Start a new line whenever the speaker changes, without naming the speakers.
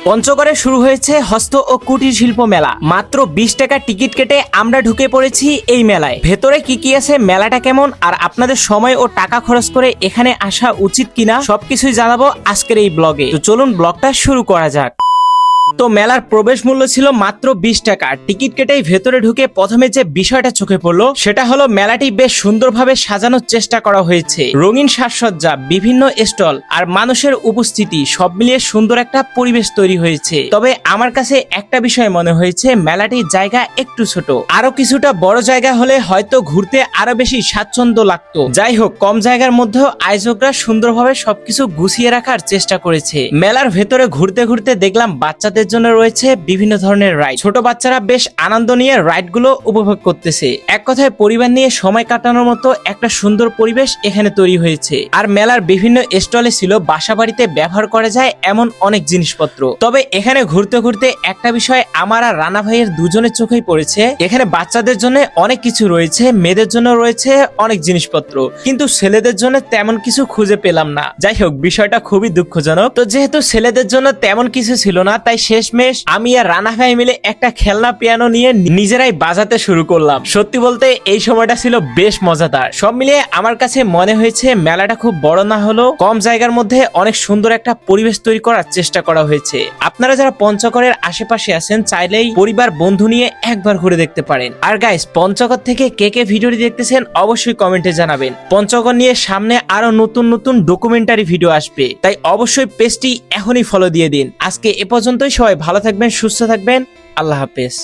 পঞ্চগড়ে শুরু হয়েছে হস্ত ও কুটির শিল্প মেলা। মাত্র 20 টাকা টিকিট কেটে আমরা ঢুকে পড়েছি এই মেলায়। ভেতরে কি কি আছে, মেলাটা কেমন, আর আপনাদের সময় ও টাকা খরচ করে এখানে আসা উচিত কিনা সবকিছুই জানাবো আজকের এই ব্লগে। তো চলুন ব্লগটা শুরু করা যাক। তো মেলার প্রবেশ মূল্য ছিল মাত্র 20 টাকা। টিকিট কেটেই ভেতরে ঢুকে প্রথমে যে বিষয়টা চোখে পড়লো সেটা হলো মেলাটি বেশ সুন্দরভাবে সাজানোর চেষ্টা করা হয়েছে। রঙিন সাজসজ্জা, বিভিন্ন স্টল আর মানুষের উপস্থিতি সব মিলিয়ে সুন্দর একটা পরিবেশ তৈরি হয়েছে। তবে আমার কাছে একটা বিষয় মনে হয়েছে, মেলাটির জায়গা একটু ছোট। আরো কিছুটা বড় জায়গা হলে হয়তো ঘুরতে আরো বেশি স্বাচ্ছন্দ্য লাগতো। যাই হোক, কম জায়গার মধ্যেও আয়োজকরা সুন্দরভাবে সবকিছু গুছিয়ে রাখার চেষ্টা করেছে। মেলার ভেতরে ঘুরতে ঘুরতে দেখলাম বাচ্চাদের জন্য রয়েছে বিভিন্ন ধরনের রাইড। ছোট বাচ্চারা বেশ আনন্দ নিয়ে রাইড গুলো উপভোগ করতেছে। এক কথায় পরিবার নিয়ে সময় কাটানোর মতো একটা সুন্দর পরিবেশ এখানে তৈরি হয়েছে। আর মেলার বিভিন্ন স্টলে ছিল বাসাবাড়িতে ব্যবহার করা যায় এমন অনেক জিনিসপত্র। তবে এখানে ঘুরতে ঘুরতে একটা বিষয় আমার আর রানা ভাইয়ের দুজনের চোখেই পড়েছে। এখানে বাচ্চাদের জন্য অনেক কিছু রয়েছে, মেয়েদের জন্য রয়েছে অনেক জিনিসপত্র, কিন্তু ছেলেদের জন্য তেমন কিছু খুঁজে পেলাম না। যাই হোক, বিষয়টা খুবই দুঃখজনক। তো যেহেতু ছেলেদের জন্য তেমন কিছু ছিল না, তাই শেষমেশ আমি আর রানা ভাই মিলে একটা খেলনা পিয়ানো নিয়ে নিজেরাই বাজাতে শুরু করলাম। সত্যি বলতে এই সময়টা ছিল বেশ মজাদার। সব মিলিয়ে আমার কাছে মনে হয়েছে মেলাটা খুব বড় না হলেও কম জায়গার মধ্যে অনেক সুন্দর একটা পরিবেশ তৈরি করার চেষ্টা করা হয়েছে। আপনারা যারা পঞ্চগড়ের আশেপাশে আছেন, চাইলেই পরিবার বন্ধু নিয়ে একবার ঘুরে দেখতে পারেন। আর গাইস, পঞ্চগড় থেকে কে কে ভিডিওটি দেখতেছেন অবশ্যই কমেন্টে জানাবেন। পঞ্চগড় নিয়ে সামনে আরো নতুন নতুন ডকুমেন্টারি ভিডিও আসবে, তাই অবশ্যই পেজটি এখনই ফলো দিয়ে দিন। আজকে এ পর্যন্তই। সবাই ভালো থাকবেন, সুস্থ থাকবেন। আল্লাহ হাফেজ।